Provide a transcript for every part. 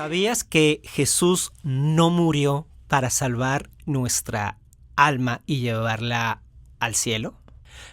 ¿Sabías que Jesús no murió para salvar nuestra alma y llevarla al cielo?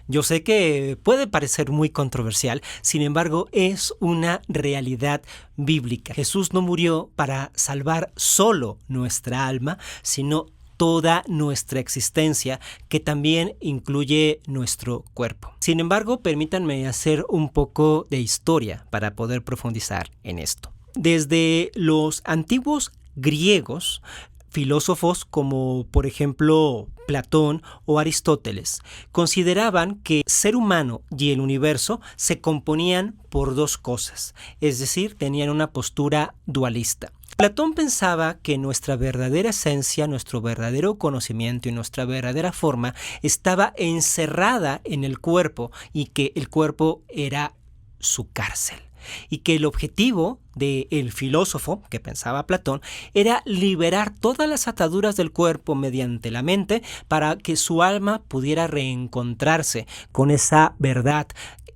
Yo sé que puede parecer muy controversial, sin embargo, es una realidad bíblica. Jesús no murió para salvar solo nuestra alma, sino toda nuestra existencia, que también incluye nuestro cuerpo. Sin embargo, permítanme hacer un poco de historia para poder profundizar en esto. Desde los antiguos griegos, filósofos como por ejemplo Platón o Aristóteles consideraban que el ser humano y el universo se componían por dos cosas, es decir, tenían una postura dualista. Platón pensaba que nuestra verdadera esencia, nuestro verdadero conocimiento y nuestra verdadera forma estaba encerrada en el cuerpo y que el cuerpo era su cárcel. Y que el objetivo del filósofo, que pensaba Platón, era liberar todas las ataduras del cuerpo mediante la mente para que su alma pudiera reencontrarse con esa verdad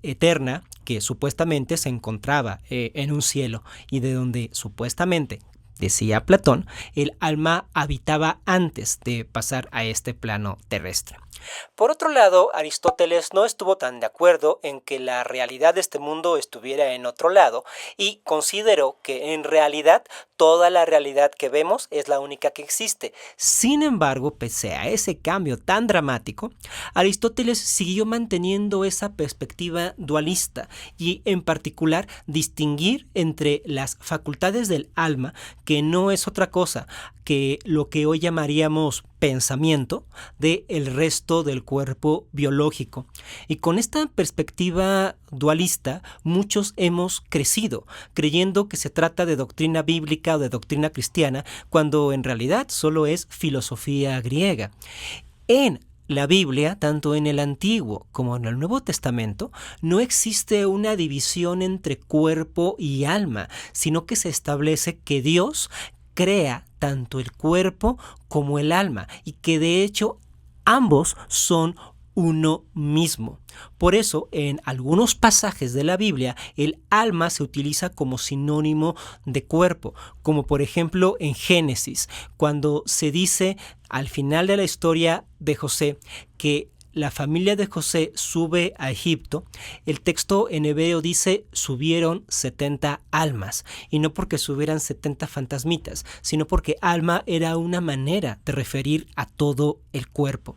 eterna que supuestamente se encontraba en un cielo y de donde supuestamente, decía Platón, el alma habitaba antes de pasar a este plano terrestre. Por otro lado, Aristóteles no estuvo tan de acuerdo en que la realidad de este mundo estuviera en otro lado y consideró que en realidad toda la realidad que vemos es la única que existe. Sin embargo, pese a ese cambio tan dramático, Aristóteles siguió manteniendo esa perspectiva dualista y en particular distinguir entre las facultades del alma, que no es otra cosa que lo que hoy llamaríamos pensamiento, del resto del cuerpo biológico. Y con esta perspectiva dualista, muchos hemos crecido creyendo que se trata de doctrina bíblica o de doctrina cristiana, cuando en realidad solo es filosofía griega. En la Biblia, tanto en el Antiguo como en el Nuevo Testamento, no existe una división entre cuerpo y alma, sino que se establece que Dios crea tanto el cuerpo como el alma y que de hecho ambos son uno mismo. Por eso, en algunos pasajes de la Biblia, el alma se utiliza como sinónimo de cuerpo, como por ejemplo en Génesis, cuando se dice al final de la historia de José que la familia de José sube a Egipto, el texto en hebreo dice subieron 70 almas, y no porque subieran 70 fantasmitas, sino porque alma era una manera de referir a todo el cuerpo.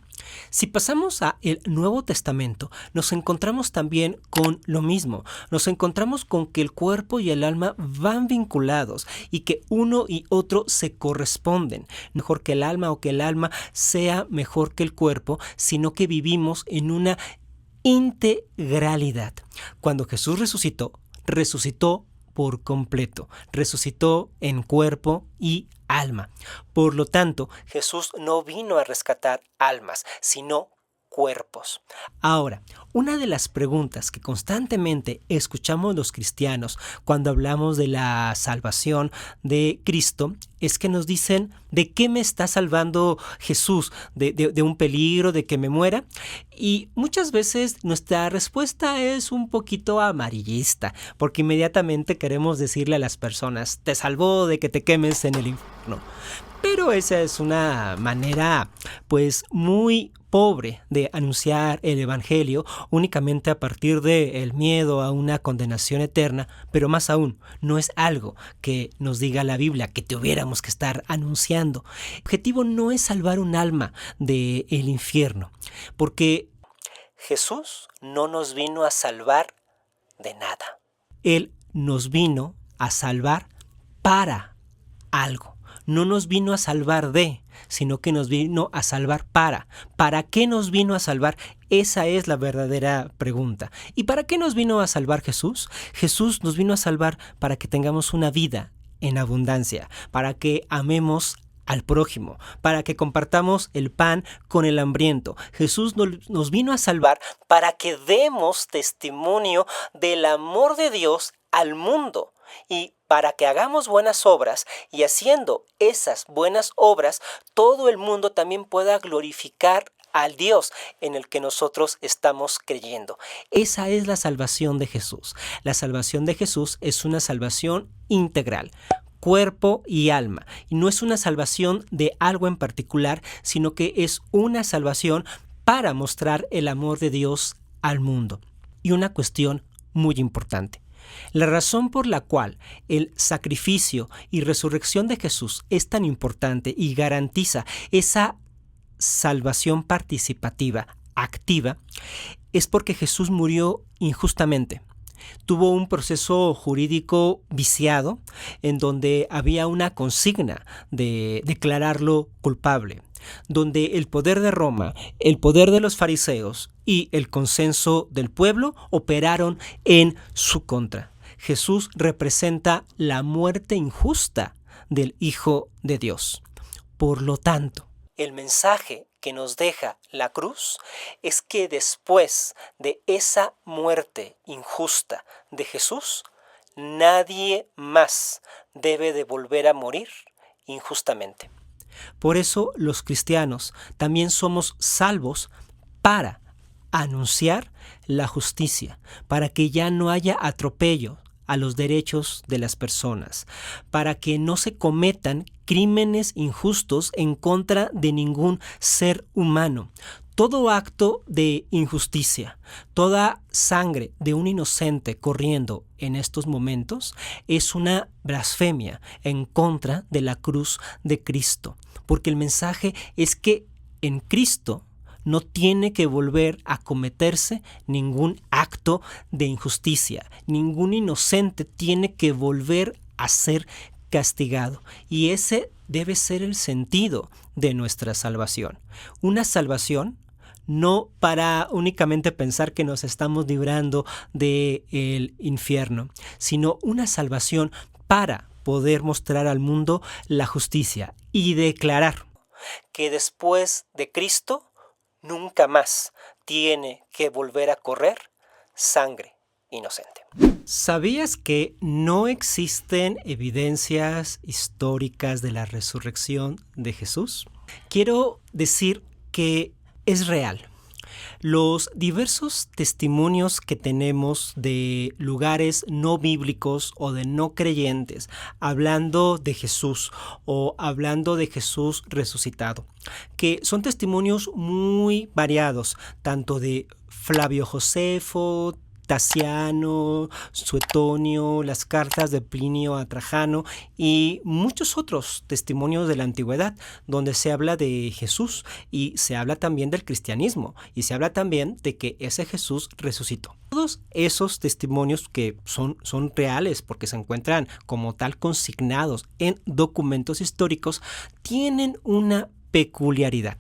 Si pasamos a el Nuevo Testamento, nos encontramos también con lo mismo. Nos encontramos con que el cuerpo y el alma van vinculados y que uno y otro se corresponden. Mejor que el alma o que el alma sea mejor que el cuerpo, sino que vivimos en una integralidad. Cuando Jesús resucitó por completo, resucitó en cuerpo y alma. Por lo tanto, Jesús no vino a rescatar almas, sino cuerpos. Ahora, una de las preguntas que constantemente escuchamos los cristianos cuando hablamos de la salvación de Cristo es que nos dicen: ¿de qué me está salvando Jesús? ¿De un peligro? ¿De que me muera? Y muchas veces nuestra respuesta es un poquito amarillista, porque inmediatamente queremos decirle a las personas: te salvó de que te quemes en el infierno. Pero esa es una manera pues muy pobre de anunciar el evangelio, únicamente a partir del miedo a una condenación eterna, pero más aún, no es algo que nos diga la Biblia que tuviéramos que estar anunciando. El objetivo no es salvar un alma del infierno, porque Jesús no nos vino a salvar de nada. Él nos vino a salvar para algo. No nos vino a salvar de, sino que nos vino a salvar para. ¿Para qué nos vino a salvar? Esa es la verdadera pregunta. ¿Y para qué nos vino a salvar Jesús? Jesús nos vino a salvar para que tengamos una vida en abundancia, para que amemos al prójimo, para que compartamos el pan con el hambriento. Jesús nos vino a salvar para que demos testimonio del amor de Dios al mundo y para que hagamos buenas obras y haciendo esas buenas obras todo el mundo también pueda glorificar al Dios en el que nosotros estamos creyendo. Esa es la salvación de Jesús. La salvación de Jesús es una salvación integral. cuerpo y alma. Y no es una salvación de algo en particular, sino que es una salvación para mostrar el amor de Dios al mundo. Y una cuestión muy importante. La razón por la cual el sacrificio y resurrección de Jesús es tan importante y garantiza esa salvación participativa, activa, es porque Jesús murió injustamente. Tuvo un proceso jurídico viciado en donde había una consigna de declararlo culpable, donde el poder de Roma, el poder de los fariseos y el consenso del pueblo operaron en su contra. Jesús representa la muerte injusta del Hijo de Dios. Por lo tanto, el mensaje que nos deja la cruz es que después de esa muerte injusta de Jesús, nadie más debe de volver a morir injustamente. Por eso los cristianos también somos salvos para anunciar la justicia, para que ya no haya atropello a los derechos de las personas, para que no se cometan crímenes injustos en contra de ningún ser humano. Todo acto de injusticia, toda sangre de un inocente corriendo en estos momentos es una blasfemia en contra de la cruz de Cristo, porque el mensaje es que en Cristo no tiene que volver a cometerse ningún acto de injusticia. Ningún inocente tiene que volver a ser castigado. Y ese debe ser el sentido de nuestra salvación. Una salvación no para únicamente pensar que nos estamos librando del infierno, sino una salvación para poder mostrar al mundo la justicia y declarar que después de Cristo nunca más tiene que volver a correr sangre inocente. ¿Sabías que no existen evidencias históricas de la resurrección de Jesús? Quiero decir que es real. Los diversos testimonios que tenemos de lugares no bíblicos o de no creyentes hablando de Jesús o hablando de Jesús resucitado, que son testimonios muy variados, tanto de Flavio Josefo, Tasiano, Suetonio, las cartas de Plinio a Trajano y muchos otros testimonios de la antigüedad donde se habla de Jesús y se habla también del cristianismo y se habla también de que ese Jesús resucitó. Todos esos testimonios que son reales porque se encuentran como tal consignados en documentos históricos tienen una peculiaridad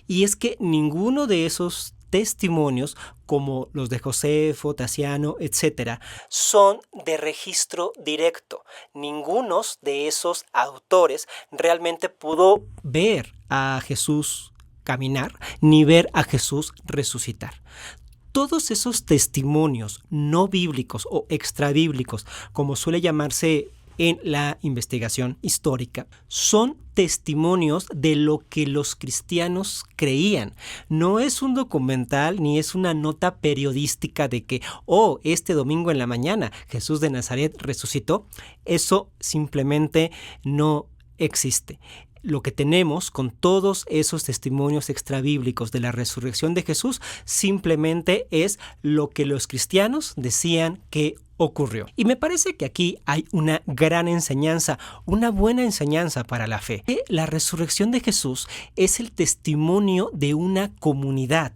y es que ninguno de esos testimonios como los de Josefo, Tasiano, etcétera, son de registro directo. Ninguno de esos autores realmente pudo ver a Jesús caminar ni ver a Jesús resucitar. Todos esos testimonios no bíblicos o extrabíblicos, como suele llamarse en la investigación histórica, son testimonios de lo que los cristianos creían. No es un documental ni es una nota periodística de que, este domingo en la mañana Jesús de Nazaret resucitó. Eso simplemente no existe. Lo que tenemos con todos esos testimonios extrabíblicos de la resurrección de Jesús simplemente es lo que los cristianos decían que ocurrió. Y me parece que aquí hay una gran enseñanza, una buena enseñanza para la fe. La resurrección de Jesús es el testimonio de una comunidad.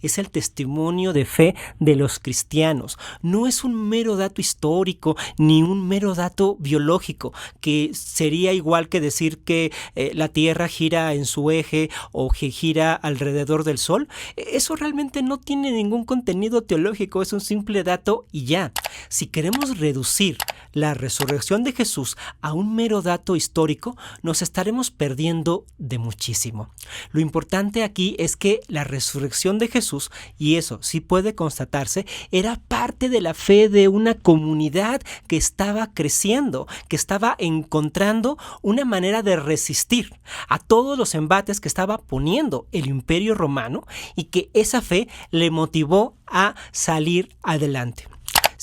Es el testimonio de fe de los cristianos. No es un mero dato histórico ni un mero dato biológico, que sería igual que decir que la Tierra gira en su eje o que gira alrededor del Sol. Eso realmente no tiene ningún contenido teológico, es un simple dato y ya. Si queremos reducir la resurrección de Jesús a un mero dato histórico, nos estaremos perdiendo de muchísimo. Lo importante aquí es que la resurrección de Jesús, y eso sí puede constatarse, era parte de la fe de una comunidad que estaba creciendo, que estaba encontrando una manera de resistir a todos los embates que estaba poniendo el Imperio Romano y que esa fe le motivó a salir adelante.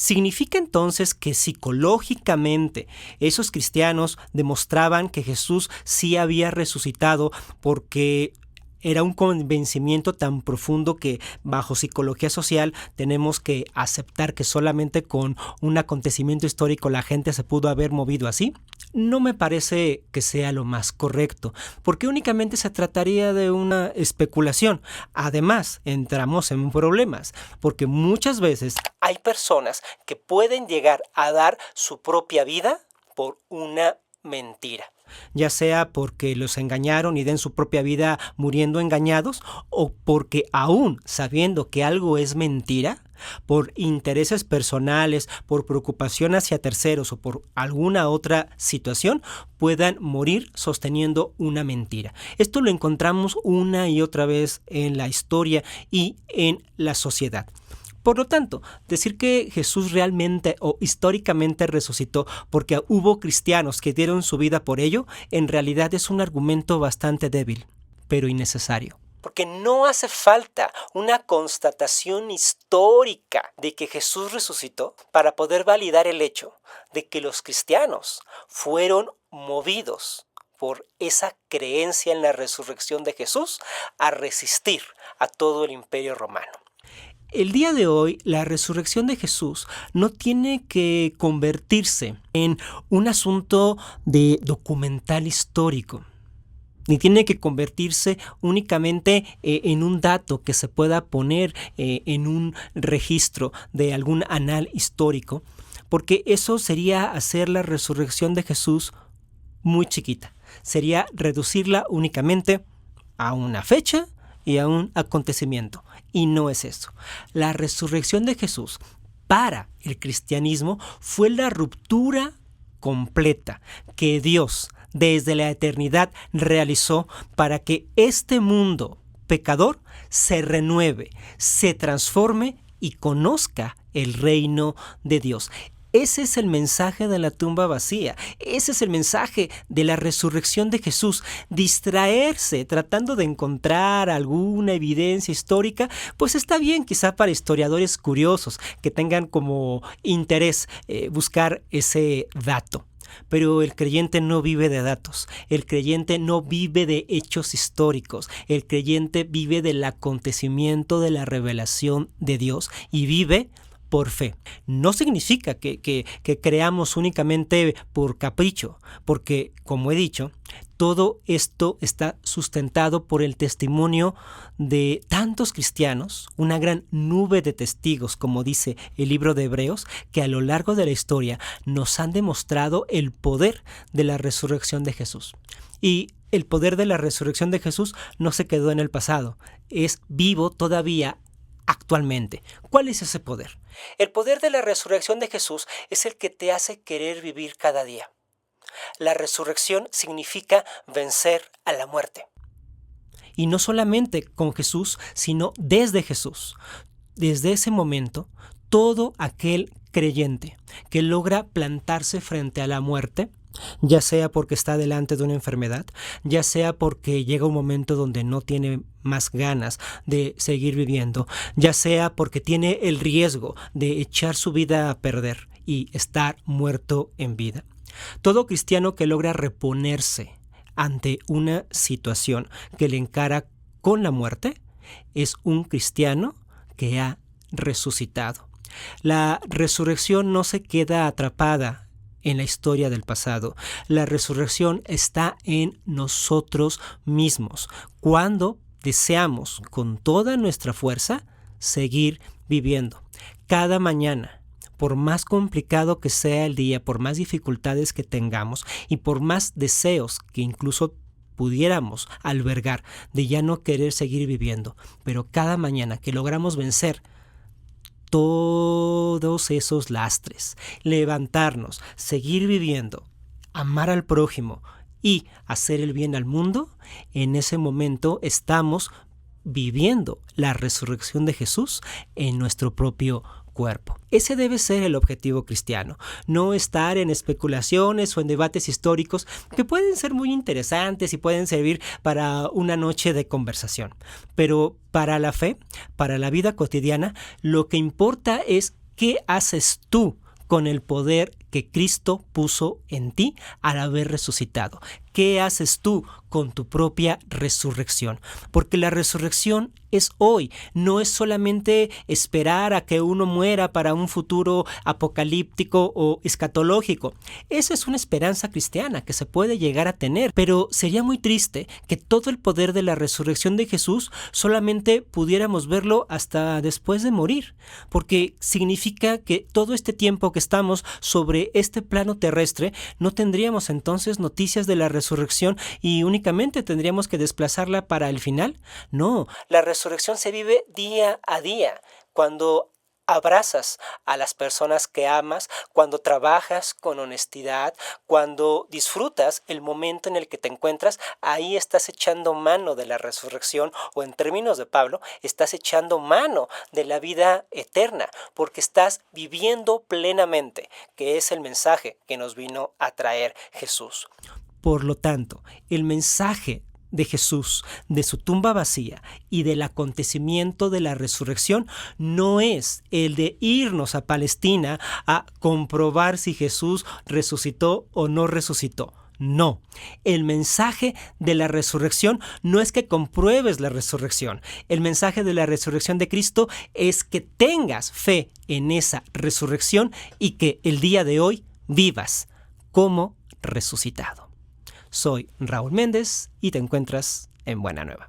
¿Significa entonces que psicológicamente esos cristianos demostraban que Jesús sí había resucitado porque era un convencimiento tan profundo que bajo psicología social tenemos que aceptar que solamente con un acontecimiento histórico la gente se pudo haber movido así? No me parece que sea lo más correcto, porque únicamente se trataría de una especulación. Además, entramos en problemas, porque muchas veces hay personas que pueden llegar a dar su propia vida por una mentira, ya sea porque los engañaron y den su propia vida muriendo engañados, o porque aún sabiendo que algo es mentira, por intereses personales, por preocupación hacia terceros o por alguna otra situación, puedan morir sosteniendo una mentira. Esto lo encontramos una y otra vez en la historia y en la sociedad. Por lo tanto, decir que Jesús realmente o históricamente resucitó porque hubo cristianos que dieron su vida por ello, en realidad es un argumento bastante débil, pero innecesario. Porque no hace falta una constatación histórica de que Jesús resucitó para poder validar el hecho de que los cristianos fueron movidos por esa creencia en la resurrección de Jesús a resistir a todo el imperio romano. El día de hoy, la resurrección de Jesús no tiene que convertirse en un asunto de documental histórico, ni tiene que convertirse únicamente en un dato que se pueda poner en un registro de algún anal histórico, porque eso sería hacer la resurrección de Jesús muy chiquita. Sería reducirla únicamente a una fecha y a un acontecimiento. Y no es eso. La resurrección de Jesús para el cristianismo fue la ruptura completa que Dios desde la eternidad realizó para que este mundo pecador se renueve, se transforme y conozca el reino de Dios. Ese es el mensaje de la tumba vacía. Ese es el mensaje de la resurrección de Jesús. Distraerse tratando de encontrar alguna evidencia histórica, pues está bien quizá para historiadores curiosos que tengan como interés buscar ese dato. Pero el creyente no vive de datos, el creyente no vive de hechos históricos, el creyente vive del acontecimiento de la revelación de Dios y vive por fe. No significa que creamos únicamente por capricho, porque, como he dicho, todo esto está sustentado por el testimonio de tantos cristianos, una gran nube de testigos, como dice el libro de Hebreos, que a lo largo de la historia nos han demostrado el poder de la resurrección de Jesús. Y el poder de la resurrección de Jesús no se quedó en el pasado, es vivo todavía actualmente. ¿Cuál es ese poder? El poder de la resurrección de Jesús es el que te hace querer vivir cada día. La resurrección significa vencer a la muerte. Y no solamente con Jesús, sino desde Jesús. Desde ese momento, todo aquel creyente que logra plantarse frente a la muerte, ya sea porque está delante de una enfermedad, ya sea porque llega un momento donde no tiene más ganas de seguir viviendo, ya sea porque tiene el riesgo de echar su vida a perder y estar muerto en vida. Todo cristiano que logra reponerse ante una situación que le encara con la muerte es un cristiano que ha resucitado. La resurrección no se queda atrapada en la historia del pasado. La resurrección está en nosotros mismos, cuando deseamos con toda nuestra fuerza seguir viviendo. Cada mañana, por más complicado que sea el día, por más dificultades que tengamos y por más deseos que incluso pudiéramos albergar de ya no querer seguir viviendo, pero cada mañana que logramos vencer todos esos lastres, levantarnos, seguir viviendo, amar al prójimo y hacer el bien al mundo, en ese momento estamos viviendo la resurrección de Jesús en nuestro propio cuerpo. Ese debe ser el objetivo cristiano, no estar en especulaciones o en debates históricos que pueden ser muy interesantes y pueden servir para una noche de conversación. Pero para la fe, para la vida cotidiana, lo que importa es ¿qué haces tú con el poder que Cristo puso en ti al haber resucitado? ¿Qué haces tú con tu propia resurrección? Porque la resurrección es hoy, no es solamente esperar a que uno muera para un futuro apocalíptico o escatológico. Esa es una esperanza cristiana que se puede llegar a tener, pero sería muy triste que todo el poder de la resurrección de Jesús solamente pudiéramos verlo hasta después de morir, porque significa que todo este tiempo que estamos sobre este plano terrestre no tendríamos entonces noticias de la resurrección y únicamente tendríamos que desplazarla para el final. No, la resurrección se vive día a día, cuando abrazas a las personas que amas, cuando trabajas con honestidad, cuando disfrutas el momento en el que te encuentras, ahí estás echando mano de la resurrección, o en términos de Pablo, estás echando mano de la vida eterna, porque estás viviendo plenamente, que es el mensaje que nos vino a traer Jesús. Por lo tanto, el mensaje de Jesús, de su tumba vacía y del acontecimiento de la resurrección no es el de irnos a Palestina a comprobar si Jesús resucitó o no resucitó. No, el mensaje de la resurrección no es que compruebes la resurrección. El mensaje de la resurrección de Cristo es que tengas fe en esa resurrección y que el día de hoy vivas como resucitado. Soy Raúl Méndez y te encuentras en Buena Nueva.